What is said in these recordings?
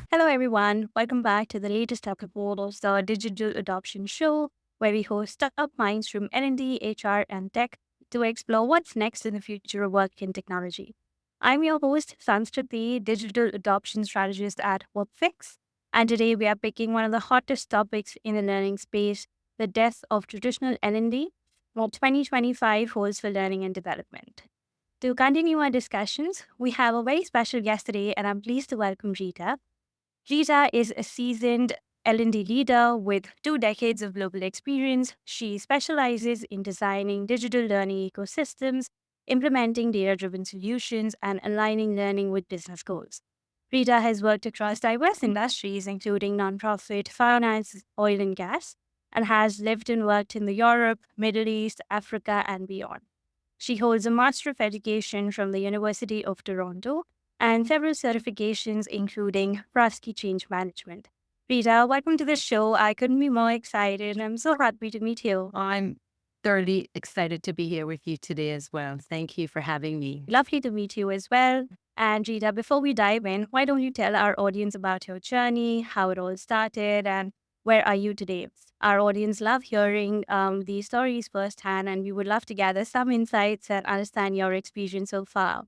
Hello, everyone. Welcome back to the latest episode of the Digital Adoption Show, where we host startup minds from L&D, HR, and tech to explore what's next in the future of work and technology. I'm your host, Sanskriti, Digital Adoption Strategist at Whatfix, and today we are picking one of the hottest topics in the learning space, the death of traditional L&D, what 2025 holds for learning and development. To continue our discussions, we have a very special guest today, and I'm pleased to welcome Rita. Rita is a seasoned L&D leader with 2 decades of global experience. She specializes in designing digital learning ecosystems, implementing data-driven solutions, and aligning learning with business goals. Rita has worked across diverse industries, including nonprofit, finance, oil and gas, and has lived and worked in the Europe, Middle East, Africa, and beyond. She holds a Master of Education from the University of Toronto and several certifications, including Prosky Change Management. Rita, welcome to the show. I couldn't be more excited. I'm so happy to meet you. I'm thoroughly excited to be here with you today as well. Thank you for having me. Lovely to meet you as well. And Rita, before we dive in, why don't you tell our audience about your journey, how it all started, and where are you today? Our audience love hearing these stories firsthand, and we would love to gather some insights and understand your experience so far.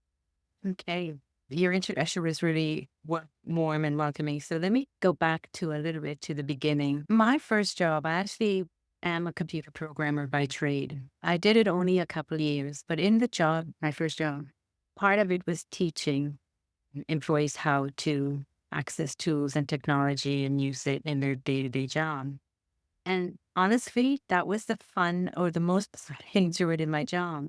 Okay. Your introduction was really warm and welcoming. So let me go back to a little bit to the beginning. My first job, I actually am a computer programmer by trade. I did it only a couple of years, but in the job, my first job, part of it was teaching employees how to access tools and technology and use it in their day-to-day job. And honestly, that was the fun or the most exciting to it in my job.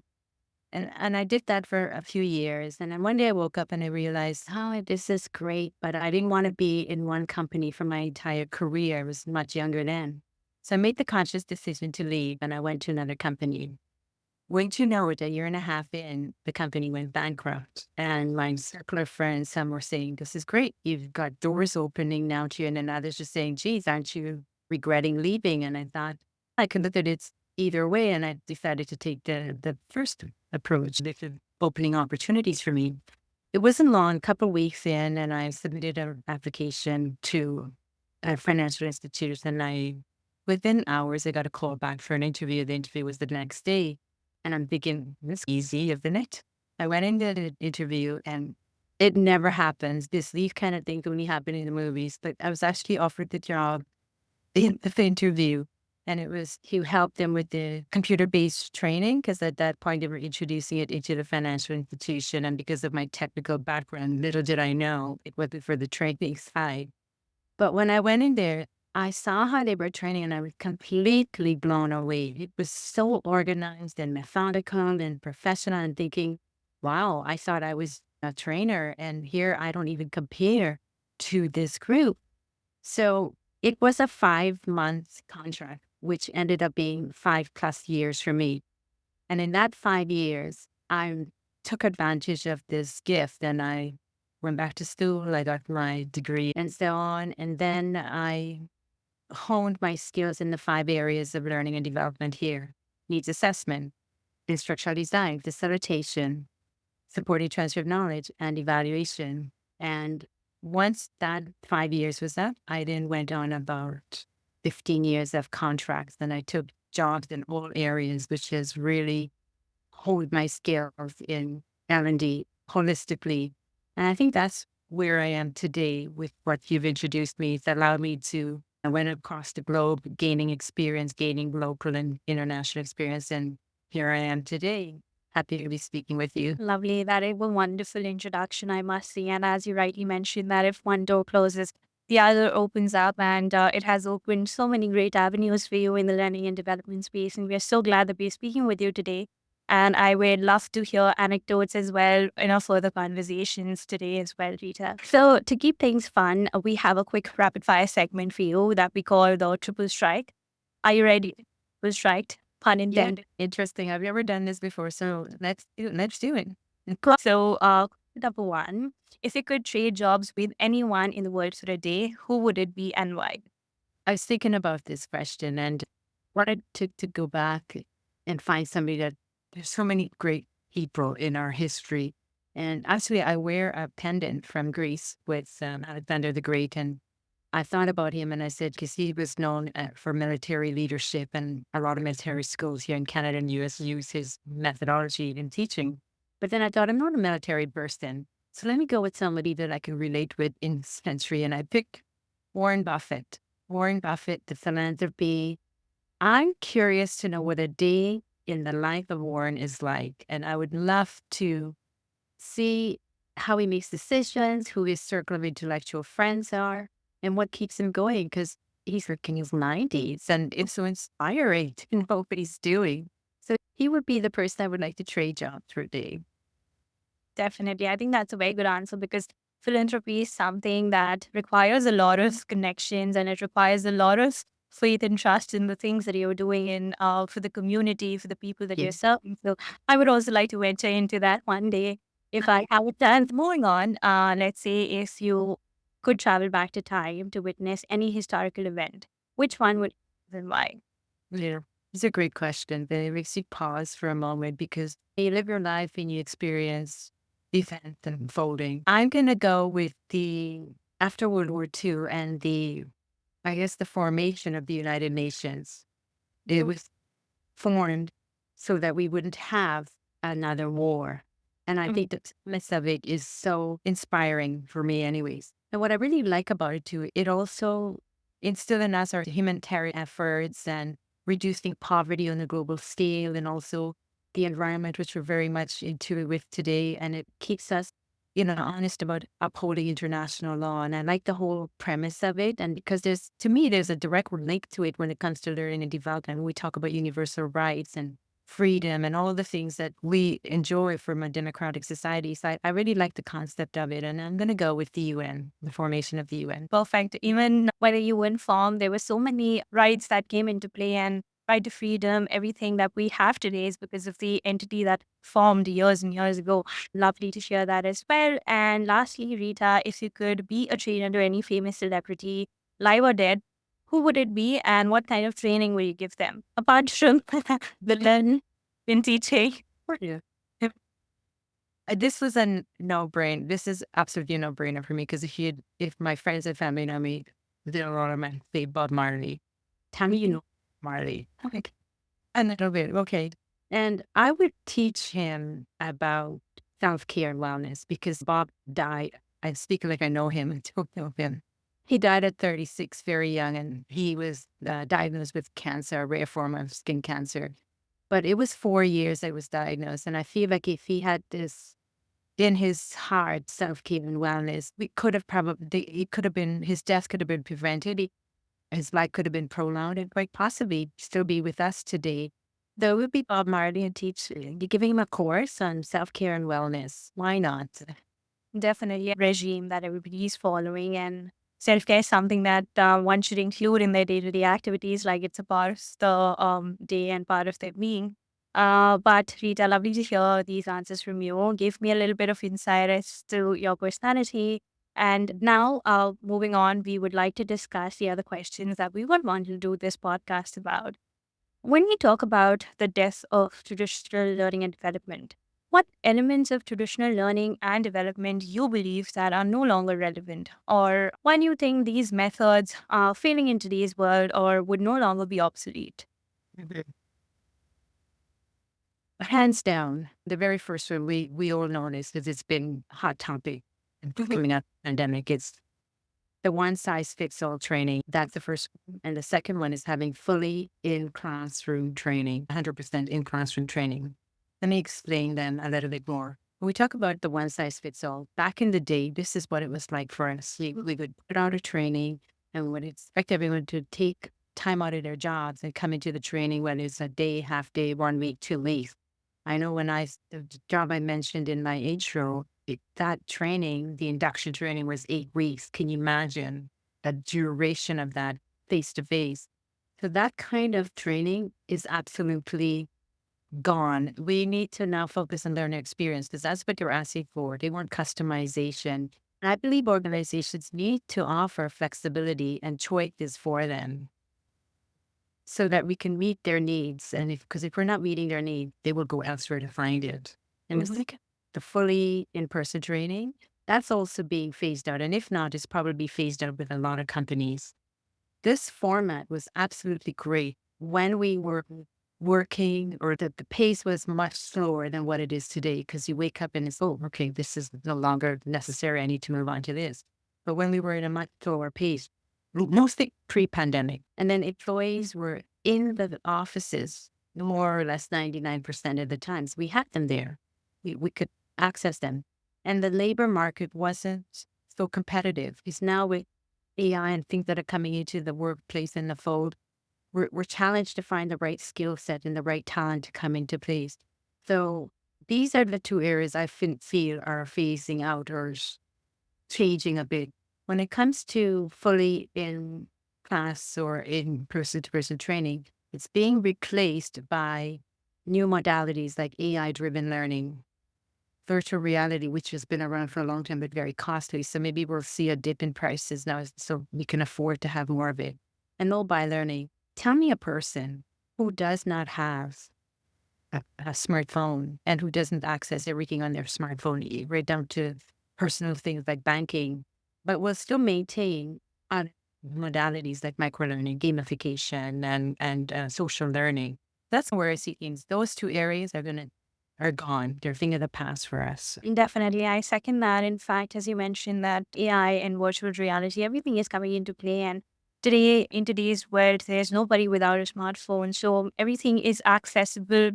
And I did that for a few years. And then one day I woke up and I realized, oh, this is great, but I didn't want to be in one company for my entire career. I was much younger then. So I made the conscious decision to leave and I went to another company. Wouldn't you know it, a year and a half in, the company went bankrupt. And my circular friends, some were saying, this is great. You've got doors opening now to you. And then others just saying, geez, aren't you regretting leaving? And I thought I could look at it either way. And I decided to take the first approach. This is opening opportunities for me. It wasn't long, a couple of weeks in, and I submitted an application to a financial institution. And within hours, I got a call back for an interview. The interview was the next day. And I'm thinking, this is easy, isn't it? I went into the interview and it never happens. These kind of things only happen in the movies. But I was actually offered the job in the interview. And it was to help them with the computer-based training, because at that point they were introducing it into the financial institution. And because of my technical background, little did I know it wasn't for the training side. But when I went in there, I saw how they were training and I was completely blown away. It was so organized and methodical and professional and thinking, wow, I thought I was a trainer and here I don't even compare to this group. So it was a 5 month contract, which ended up being 5+ years for me. And in that 5 years, I took advantage of this gift and I went back to school. I got my degree and so on. And then I honed my skills in the 5 areas of learning and development here: needs assessment, instructional design, facilitation, supporting transfer of knowledge, and evaluation. And once that 5 years was up, I then went on about 15 years of contracts. And I took jobs in all areas, which has really honed my skills in L&D holistically. And I think that's where I am today with what you've introduced me. It's allowed me to, I went across the globe, gaining experience, gaining local and international experience. And here I am today. Happy to be speaking with you. Lovely. That is a wonderful introduction, I must say. And as you rightly mentioned, that if one door closes, the other opens up, and it has opened so many great avenues for you in the learning and development space. And we are so glad that we're speaking with you today. And I would love to hear anecdotes as well in our further conversations today as well, Rita. So to keep things fun, we have a quick rapid fire segment for you that we call the triple strike. Are you ready? Triple strike, pun Yeah, intended. interesting. I've never done this before, so let's do it. So, number one, if you could trade jobs with anyone in the world for a day, who would it be and why? I was thinking about this question and wanted to go back and find somebody that there's so many great people in our history. And actually, I wear a pendant from Greece with Alexander the Great. And I thought about him and I said, because he was known for military leadership, and a lot of military schools here in Canada and US use his methodology in teaching. But then I thought, I'm not a military person. So let me go with somebody that I can relate with in this century. And I picked Warren Buffett. Warren Buffett, the philanthropy. I'm curious to know what a day in the life of Warren is like. And I would love to see how he makes decisions, who his circle of intellectual friends are, and what keeps him going, because he's working his 90s and it's so inspiring to know what he's doing. So he would be the person I would like to trade jobs for a day. Definitely. I think that's a very good answer because philanthropy is something that requires a lot of connections and it requires a lot of faith and trust in the things that you're doing in for the community, for the people that you're Yes. serving. So I would also like to venture into that one day if I have a chance. Moving on, let's say if you could travel back to time to witness any historical event, which one would and why? Yeah. It's a great question, but it makes you pause for a moment because you live your life and you experience events unfolding. I'm going to go with the after World War II and I guess, the formation of the United Nations. It was formed so that we wouldn't have another war. And I think the premise of it is so inspiring for me, anyways. And what I really like about it too, it also instilled in us our humanitarian efforts and reducing poverty on a global scale, and also the environment, which we're very much into it with today. And it keeps us, honest about upholding international law. And I like the whole premise of it. And because to me, there's a direct link to it when it comes to learning and development. When we talk about universal rights and freedom and all the things that we enjoy from a democratic society. So I really like the concept of it. And I'm going to go with the UN, the formation of the UN. Perfect. Even when the UN formed, there were so many rights that came into play and right to freedom, everything that we have today is because of the entity that formed years and years ago. Lovely to share that as well. And lastly, Rita, if you could be a trainer to any famous celebrity, live or dead, who would it be and what kind of training will you give them? Apart from the learn in teaching. Yeah. This was a no-brainer. This is absolutely a no-brainer for me because if my friends and family know me, they'll automatically Bob Marley. Tell me you know Marley. Okay. A little bit. Okay. And I would teach him about self-care and wellness because Bob died. I speak like I know him and don't know him. He died at 36, very young, and he was diagnosed with cancer, a rare form of skin cancer. But it was 4 years I was diagnosed, and I feel like if he had this in his heart, self-care and wellness, we could have probably, it could have been, his death could have been prevented. His life could have been prolonged and quite possibly still be with us today. There would be Bob Marley and giving him a course on self-care and wellness. Why not? Definitely a regime that everybody is following, and self care is something that one should include in their day to day activities, like it's a part of the day and part of their being. But Rita, lovely to hear these answers from you. Give me a little bit of insight as to your personality. And now, moving on, we would like to discuss the other questions that we would want to do this podcast about. When we talk about the death of traditional learning and development, what elements of traditional learning and development you believe that are no longer relevant? Or why do you think these methods are failing in today's world or would no longer be obsolete? Mhm. Hands down, the very first one we all know this because it's been a hot topic and coming out of the pandemic. It's the one size fits all training. That's the first one. And the second one is having fully in classroom training, 100% in classroom training. Let me explain then a little bit more. When we talk about the one size fits all, back in the day, this is what it was like for us. We would put out a training and we would expect everyone to take time out of their jobs and come into the training, whether it's a day, half day, 1 week, 2 weeks. I know the job I mentioned in my intro, that training, the induction training was 8 weeks. Can you imagine the duration of that face to face? So that kind of training is absolutely gone. We need to now focus on learner experience because that's what you're asking for. They want customization. And I believe organizations need to offer flexibility and choices for them so that we can meet their needs. And because if we're not meeting their need, they will go elsewhere to find it. And it's like the fully in-person training, that's also being phased out. And if not, it's probably phased out with a lot of companies. This format was absolutely great when we were working, or the pace was much slower than what it is today, because you wake up and it's, oh, okay, this is no longer necessary. I need to move on to this. But when we were in a much slower pace, mostly pre-pandemic, and then employees were in the offices more or less 99% of the times. We had them there. We could access them. And the labor market wasn't so competitive. It's now with AI and things that are coming into the workplace and the fold, we're challenged to find the right skill set and the right talent to come into place. So these are the two areas I feel are phasing out or changing a bit. When it comes to fully in class or in person to person training, it's being replaced by new modalities like AI driven learning, virtual reality, which has been around for a long time, but very costly. So maybe we'll see a dip in prices now, so we can afford to have more of it. And mobile learning. Tell me a person who does not have a smartphone and who doesn't access everything on their smartphone, right down to personal things like banking, but will still maintain modalities like microlearning, gamification, and social learning. That's where I see things. Those two areas are gone. They're a thing of the past for us. Definitely, I second that. In fact, as you mentioned, that AI and virtual reality, everything is coming into play. And today, in today's world, there's nobody without a smartphone. So everything is accessible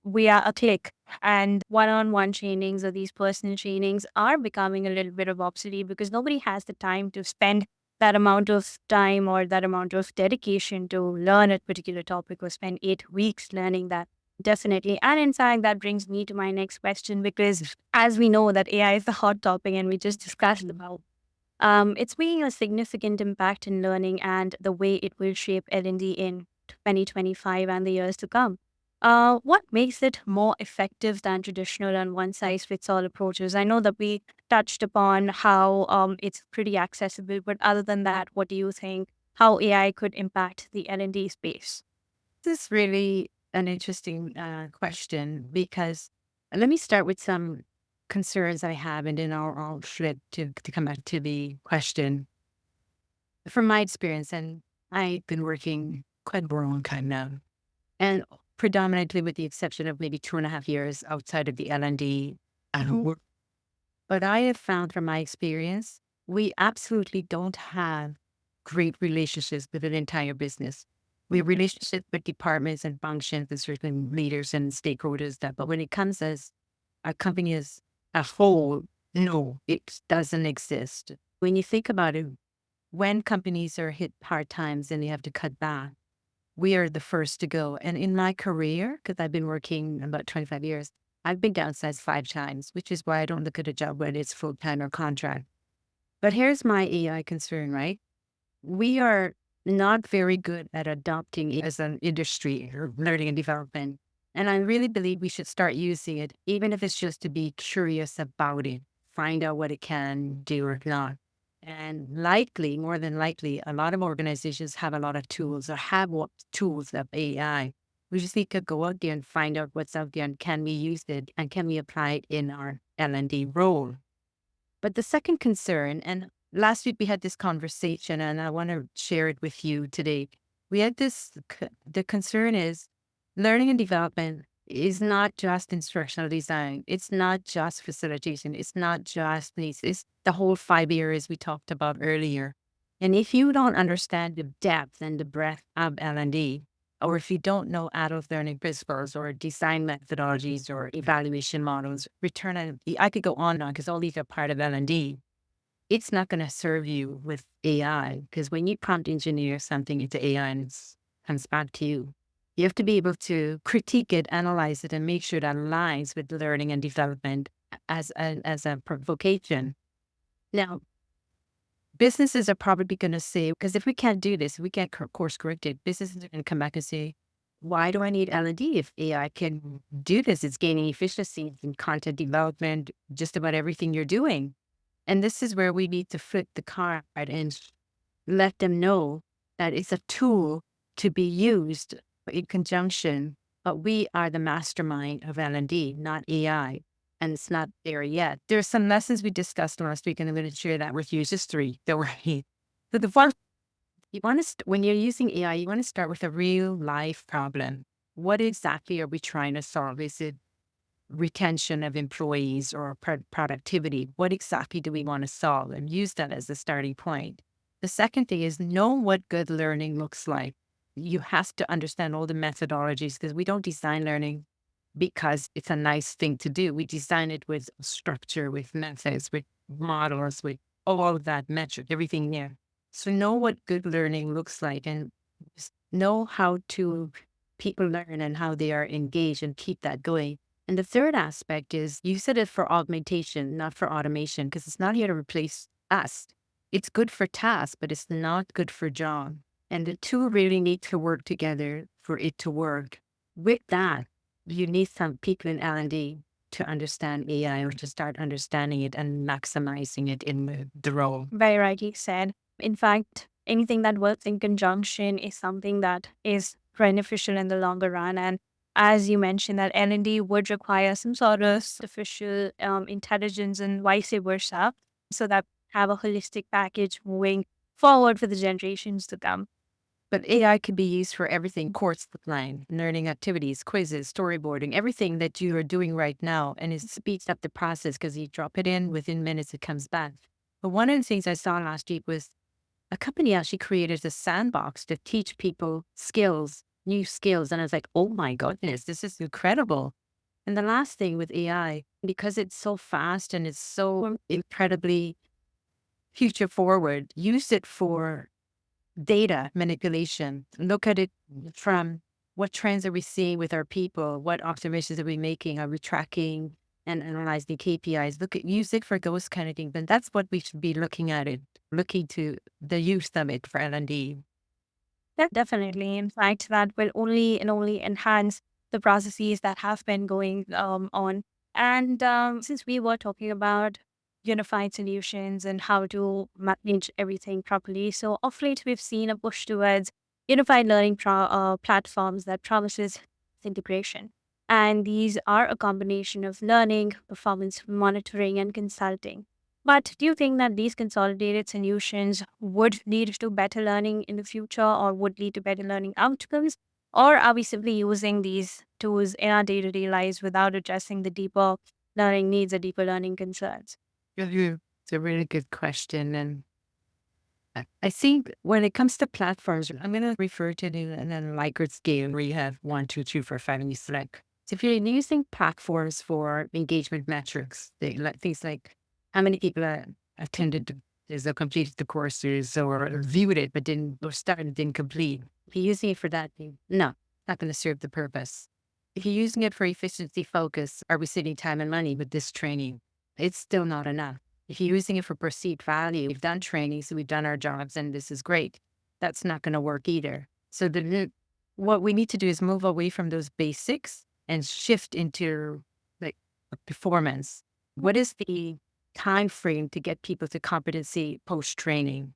via a click. And one-on-one trainings or these personal trainings are becoming a little bit of obsolete because nobody has the time to spend that amount of time or that amount of dedication to learn a particular topic or spend 8 weeks learning that. Definitely. And in fact, that brings me to my next question because as we know that AI is the hot topic and we just discussed about, it's making a significant impact in learning and the way it will shape L&D in 2025 and the years to come. What makes it more effective than traditional and one-size-fits-all approaches? I know that we touched upon how it's pretty accessible, but other than that, what do you think how AI could impact the L&D space? This is really an interesting question, because let me start with some concerns I have, and then I'll flip to come back to the question. From my experience, and I've been working quite a long time now, and predominantly with the exception of maybe 2.5 years outside of the L&D work. But I have found from my experience, we absolutely don't have great relationships with an entire business. We have relationships with departments and functions and certain leaders and stakeholders that, but when it comes as a company as a whole, no, it doesn't exist. When you think about it, when companies are hit hard times and they have to cut back, we are the first to go. And in my career, because I've been working about 25 years, I've been downsized 5 times, which is why I don't look at a job whether it's full time or contract. But here's my AI concern, right? We are not very good at adopting it as an industry or learning and development. And I really believe we should start using it, even if it's just to be curious about it, find out what it can do or not. And likely, more than likely, a lot of organizations have a lot of tools or have what tools of AI. We just need to go out there and find out what's out there and can we use it and can we apply it in our L&D role. But the second concern, and last week we had this conversation and I want to share it with you today. We had the concern is learning and development is not just instructional design. It's not just facilitation. It's not just these. It's the whole 5 areas we talked about earlier. And if you don't understand the depth and the breadth of L&D, or if you don't know adult learning principles or design methodologies or evaluation models, I could go on because all these are part of L&D. It's not going to serve you with AI, because when you prompt engineer something into AI and it comes back to you, you have to be able to critique it, analyze it, and make sure that aligns with learning and development as a vocation. Now, businesses are probably going to say, because if we can't do this, we can't course correct it, businesses are going to come back and say, why do I need L&D if AI can do this? It's gaining efficiency in content development, just about everything you're doing. And this is where we need to flip the card and let them know that it's a tool to be used in conjunction, but we are the mastermind of L&D, not AI. and it's not there yet. There's some lessons we discussed last week, and I'm going to share that with you. It's just three. Don't worry. So the first, you want to when you're using AI, you want to start with a real life problem. What exactly are we trying to solve? Is it retention of employees or productivity? What exactly do we want to solve? And use that as a starting point. The second thing is know what good learning looks like. You have to understand all the methodologies because we don't design learning because it's a nice thing to do. We design it with structure, with methods, with models, with all of that metric, everything there. So know what good learning looks like and know how to people learn and how they are engaged and keep that going. And the third aspect is use it for augmentation, not for automation, because it's not here to replace us. It's good for tasks, but it's not good for job. And the two really need to work together for it to work. With that, you need some people in L&D to understand AI or to start understanding it and maximizing it in the role. Very rightly said. In fact, anything that works in conjunction is something that is beneficial in the longer run. And as you mentioned, that L&D would require some sort of artificial intelligence and vice versa, so that have a holistic package moving forward for the generations to come. But AI can be used for everything, course plan, learning activities, quizzes, storyboarding, everything that you are doing right now. And it speeds up the process because you drop it in, within minutes it comes back. But one of the things I saw last week was a company actually created a sandbox to teach people skills, new skills. And I was like, oh my goodness, this is incredible. And the last thing with AI, because it's so fast and it's so incredibly future forward, use it for data manipulation. Look at it from what trends are we seeing with our people? What observations are we making? Are we tracking and analyzing KPIs? Look at use it for those kind of things. And that's what we should be looking at it, looking to the use of it for L&D. Definitely. In fact, that will only and only enhance the processes that have been going on. And since we were talking about unified solutions and how to manage everything properly, so of late we've seen a push towards unified learning platforms that promises integration. And these are a combination of learning, performance monitoring, and consulting. But do you think that these consolidated solutions would lead to better learning in the future or would lead to better learning outcomes? Or are we simply using these tools in our day to day lives without addressing the deeper learning needs or deeper learning concerns? It's a really good question. And I think when it comes to platforms, I'm going to refer to it in a Likert scale where you have 1, 2, 3, 4, 5, and you select. So if you're using platforms for engagement metrics, things like how many people attended, completed the courses or viewed it, but didn't, or started, didn't complete. If you're using it for that, no, not going to serve the purpose. If you're using it for efficiency focus, are we saving time and money with this training? It's still not enough. If you're using it for perceived value, we've done training, so we've done our jobs, and this is great. That's not going to work either. So what we need to do is move away from those basics and shift into like performance. What is the time frame to get people to competency post training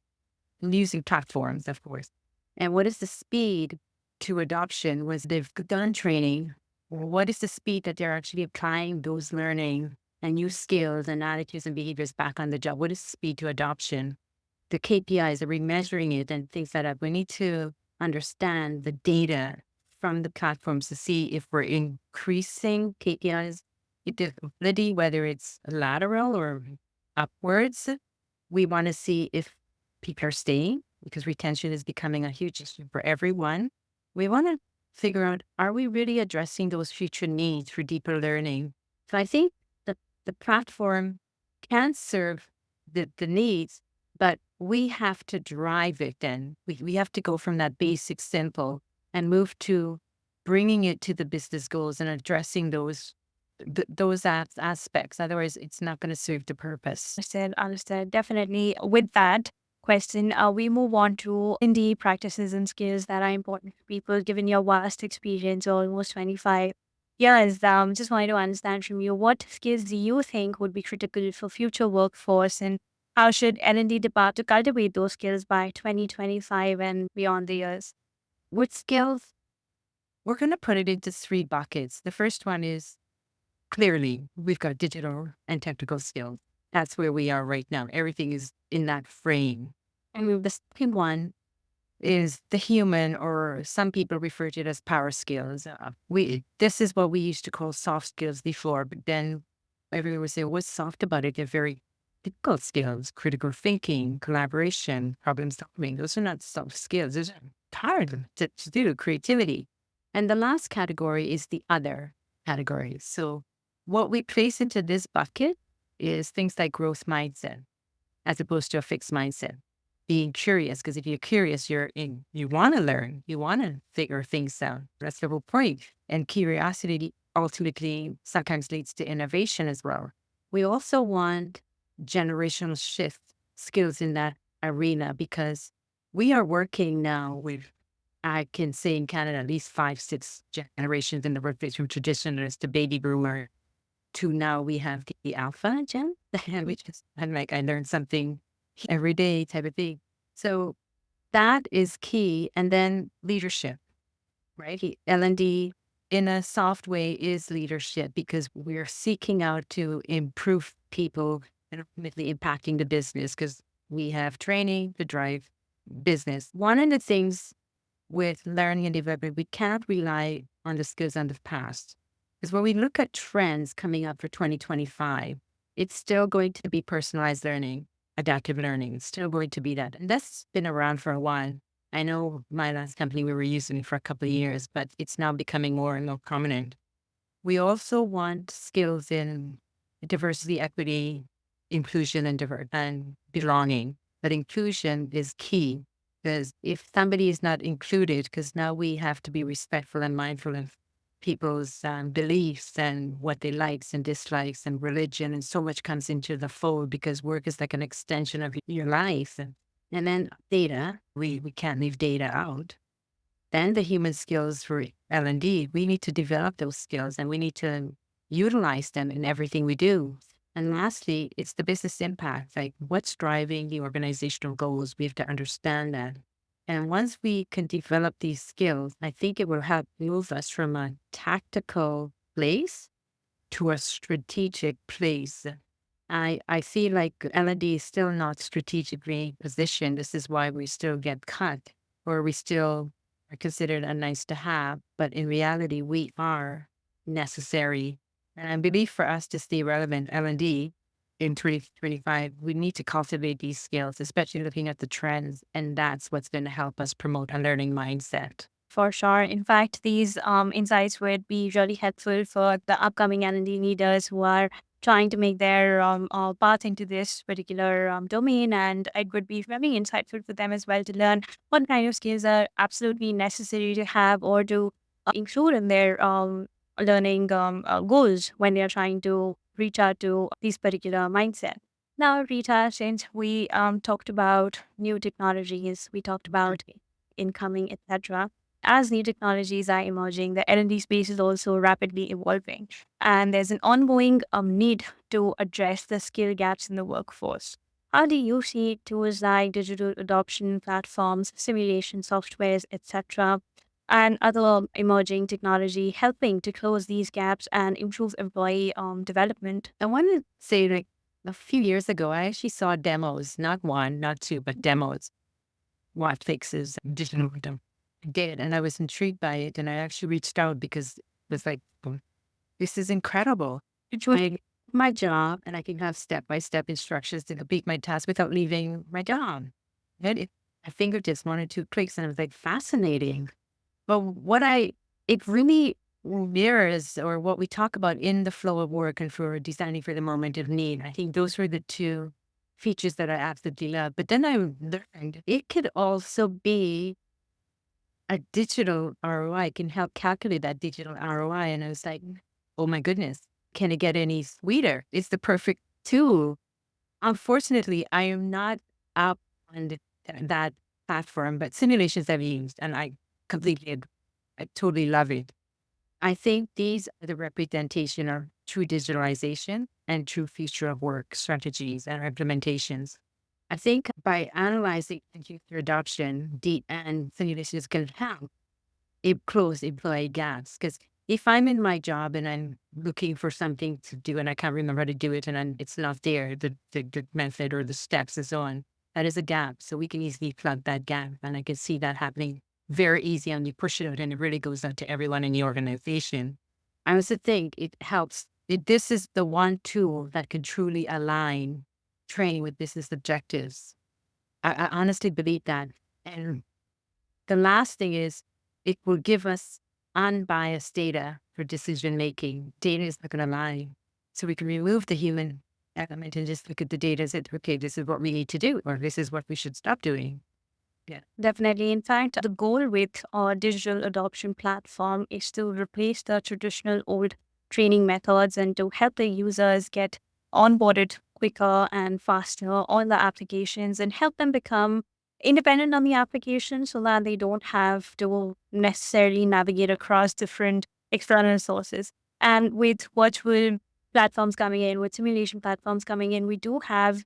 using platforms, of course? And what is the speed to adoption once they've done training? What is the speed that they're actually applying those learning and new skills and attitudes and behaviors back on the job? What is the speed to adoption? The KPIs, are we measuring it and things like that? We need to understand the data from the platforms to see if we're increasing KPIs, ability, whether it's lateral or upwards. We want to see if people are staying because retention is becoming a huge issue for everyone. We want to figure out, are we really addressing those future needs for deeper learning? So I think the platform can serve the needs, but we have to drive it then. We have to go from that basic simple and move to bringing it to the business goals and addressing those aspects. Otherwise, it's not going to serve the purpose. Understood. Definitely. With that question, we move on to L&D practices and skills that are important for people, given your vast experience, almost 25 years. Just wanted to understand from you, what skills do you think would be critical for future workforce, and how should L&D depart to cultivate those skills by 2025 and beyond the years? What skills? We're going to put it into 3 buckets. The first one is clearly we've got digital and technical skills. That's where we are right now. Everything is in that frame. And the second one is the human, or some people refer to it as power skills. This is what we used to call soft skills before, but then everyone would say, what's soft about it? They're very difficult skills, critical thinking, collaboration, problem solving. Those are not soft skills. Those are hard to do, creativity. And the last category is the other category. So what we place into this bucket is things like growth mindset, as opposed to a fixed mindset. Being curious, because if you're curious, you want to learn, you want to figure things out. That's the whole point. And curiosity ultimately sometimes leads to innovation as well. We also want generational shift skills in that arena, because we are working now with, I can say in Canada, at least 5, 6 generations in the workplace, from traditionalists to baby boomer to now we have the alpha gen, which is, I'm like, I learn something every day type of thing. So that is key. And then leadership, right? L&D in a soft way is leadership, because we're seeking out to improve people and ultimately impacting the business, because we have training to drive business. One of the things with learning and development, we can't rely on the skills of the past. Because when we look at trends coming up for 2025, it's still going to be personalized learning, adaptive learning. It's still going to be that. And that's been around for a while. I know my last company, we were using it for a couple of years, but it's now becoming more and more prominent. We also want skills in diversity, equity, inclusion, and belonging. But inclusion is key, because if somebody is not included, because now we have to be respectful and mindful of people's beliefs and what they likes and dislikes and religion, and so much comes into the fold, because work is like an extension of your life. And then data, we can't leave data out. Then the human skills for L&D, we need to develop those skills and we need to utilize them in everything we do. And lastly, it's the business impact, like what's driving the organizational goals. We have to understand that. And once we can develop these skills, I think it will help move us from a tactical place to a strategic place. I feel like L&D is still not strategically positioned. This is why we still get cut, or we still are considered a nice to have. But in reality, we are necessary. And I believe for us to stay relevant, L&D in 2025, we need to cultivate these skills, especially looking at the trends. And that's what's going to help us promote a learning mindset. For sure. In fact, these insights would be really helpful for the upcoming L&D leaders who are trying to make their path into this particular domain. And it would be very insightful for them as well to learn what kind of skills are absolutely necessary to have or to include in their learning goals when they are trying to reach out to these particular mindset. Now, Rita, since we talked about new technologies, we talked about incoming, etc. As new technologies are emerging, the L&D space is also rapidly evolving, and there's an ongoing need to address the skill gaps in the workforce. How do you see tools like digital adoption platforms, simulation softwares, etc., and other emerging technology helping to close these gaps and improve employee development? I want to say, like, a few years ago, I actually saw demos, not one, not two, but demos. Whatfix's digital freedom. I did, and I was intrigued by it, and I actually reached out because it was like, this is incredible. It's my job, and I can have step-by-step instructions to complete my task without leaving my job. And my fingertips, 1 or 2 clicks, and it was like fascinating. But it really mirrors, or what we talk about in the flow of work and for designing for the moment of need. I think those were the two features that I absolutely love. But then I learned it could also be a digital ROI, can help calculate that digital ROI. And I was like, oh my goodness, can it get any sweeter? It's the perfect tool. Unfortunately, I am not up on that platform, but simulations I've used, and I totally love it. I think these are the representation of true digitalization and true future of work strategies and implementations. I think by analyzing user adoption, and simulations can help it close employee gaps, because If I'm in my job and I'm looking for something to do and I can't remember how to do it and it's not there, the method or the steps and so on, that is a gap. So we can easily plug that gap. And I can see that happening very easy. And you push it out and it really goes out to everyone in the organization. I also think it helps. This is the one tool that can truly align training with business objectives. I honestly believe that. And the last thing is it will give us unbiased data for decision making. Data is not going to lie. So we can remove the human element and just look at the data and say, okay, this is what we need to do, or this is what we should stop doing. Yeah. Definitely. In fact, the goal with our digital adoption platform is to replace the traditional old training methods and to help the users get onboarded quicker and faster on the applications and help them become independent on the application so that they don't have to necessarily navigate across different external sources. And with virtual platforms coming in, with simulation platforms coming in, we do have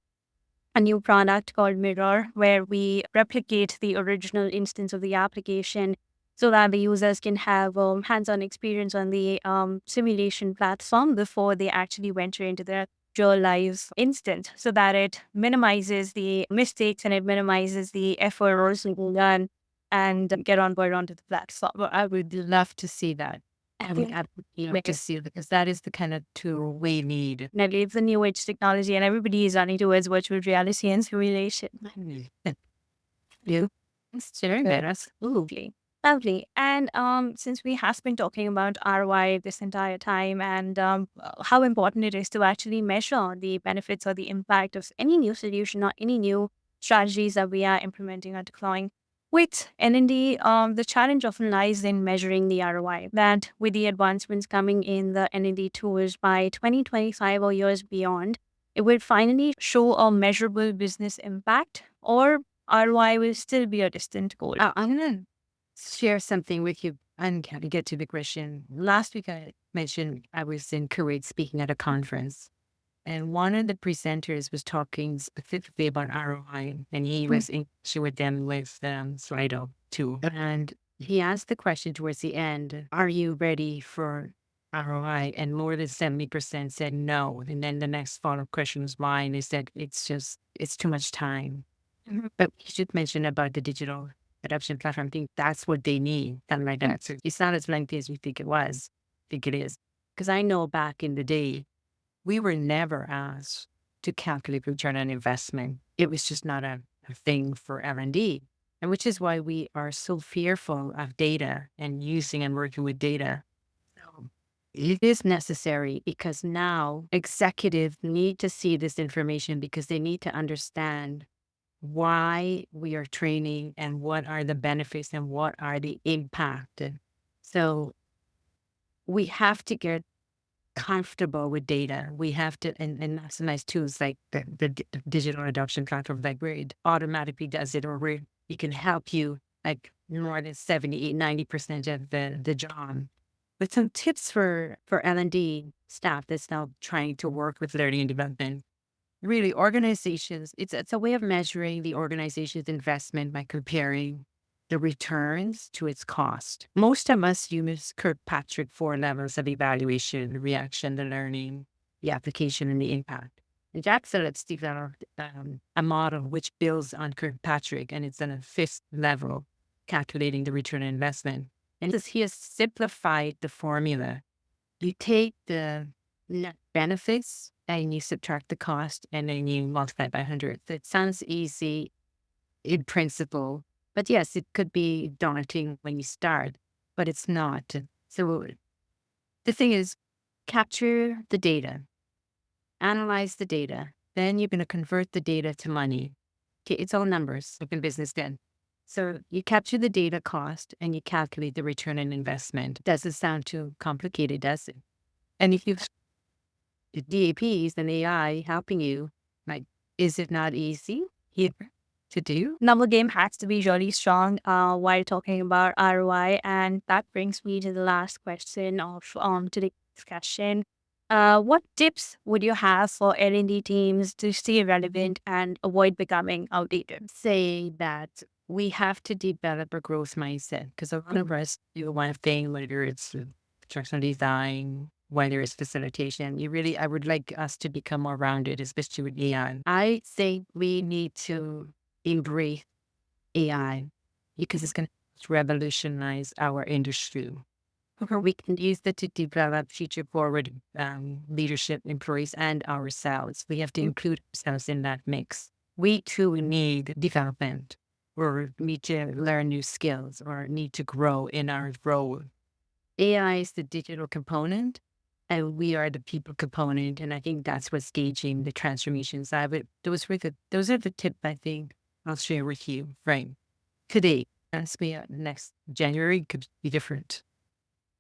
a new product called Mirror, where we replicate the original instance of the application so that the users can have hands-on experience on the simulation platform before they actually venture into the real life instance, so that it minimizes the mistakes and it minimizes the effort to learn and get on board onto the platform. Well, I would love to see that. I would Yeah. absolutely love to see it because that is the kind of tool we need. Definitely, it's a new age technology, and everybody is running towards virtual reality and simulation. You? It's sharing that. Lovely. Lovely. And since we have been talking about ROI this entire time and how important it is to actually measure the benefits or the impact of any new solution or any new strategies that we are implementing or deploying. With N&D, the challenge often lies in measuring the ROI. That with the advancements coming in the N&D tools by 2025 or years beyond, it will finally show a measurable business impact, or ROI will still be a distant goal. I'm going to share something with you and kind of get to the question. Last week, I mentioned I was in Kuwait speaking at a conference, and one of the presenters was talking specifically about ROI, and he was in with them with Slido too. And he asked the question towards the end, are you ready for ROI? And more than 70% said no. And then the next follow-up question was why? And they said, it's too much time. But you should mention about the digital adoption platform. I think that's what they need. Something like that. So it's not as lengthy as we think it was. I think it is. Because I know back in the day, we were never asked to calculate return on investment. It was just not a thing for L&D. And which is why we are so fearful of data and using and working with data. So it is necessary because now executives need to see this information because they need to understand why we are training and what are the benefits and what are the impact. So we have to get comfortable with data. We have to, and that's nice tools like the digital adoption platform, like where it automatically does it, or where it can help you like more than 70, 90% of the job. But some tips for L&D staff that's now trying to work with learning and development. Really, organizations, it's a way of measuring the organization's investment by comparing the returns to its cost. Most of us use Kirkpatrick 4 levels of evaluation: the reaction, the learning, the application, and the impact. And Jack Phillips developed a model which builds on Kirkpatrick, and it's on a 5th level, calculating the return on investment. And he has simplified the formula. You take the net benefits and you subtract the cost and then you multiply by 100. So it sounds easy in principle, but yes, it could be daunting when you start, but it's not. So the thing is, capture the data, analyze the data, then you're going to convert the data to money. Okay, it's all numbers, like in business then. So you capture the data cost and you calculate the return on investment. Doesn't sound too complicated, does it? And if you've the DAPs and AI helping you, like, is it not easy here to do? Number game has to be really strong while talking about ROI. And that brings me to the last question of today's discussion. What tips would you have for L&D teams to stay relevant and avoid becoming outdated? Say that we have to develop a growth mindset because a lot of us do one thing, whether it's instructional design, whether it's facilitation. I would like us to become more rounded, especially with AI. I think we need to embrace AI because it's going to revolutionize our industry. We can use it to develop future forward leadership, employees, and ourselves. We have to include ourselves in that mix. We too need development or need to learn new skills or need to grow in our role. AI is the digital component and we are the people component. And I think that's what's gauging the transformation side. But those are the tips I think I'll share with you, right? Today, as we are next January could be different.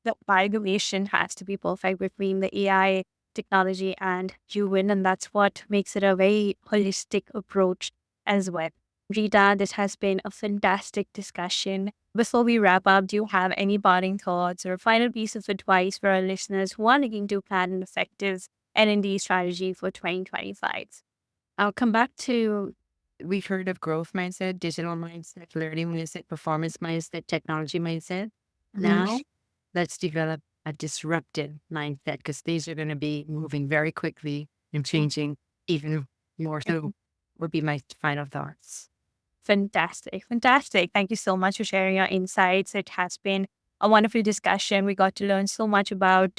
The amalgamation has to be perfect between the AI technology and human, and that's what makes it a very holistic approach as well. Rita, this has been a fantastic discussion. Before we wrap up, do you have any parting thoughts or a final piece of advice for our listeners who are looking to plan an effective L&D strategy for 2025? I'll come back to we've heard of growth mindset, digital mindset, learning mindset, performance mindset, technology mindset. Now, let's develop a disruptive mindset because these are going to be moving very quickly and changing even more. So, would be my final thoughts. Fantastic. Fantastic. Thank you so much for sharing your insights. It has been a wonderful discussion. We got to learn so much about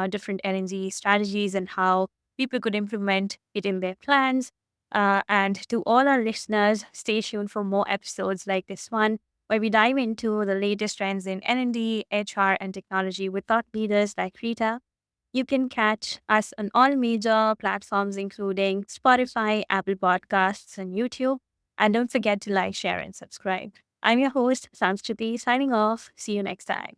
different LNG strategies and how people could implement it in their plans. And to all our listeners, stay tuned for more episodes like this one, where we dive into the latest trends in L&D, HR, and technology with thought leaders like Rita. You can catch us on all major platforms, including Spotify, Apple Podcasts, and YouTube. And don't forget to like, share, and subscribe. I'm your host, Samskriti, signing off. See you next time.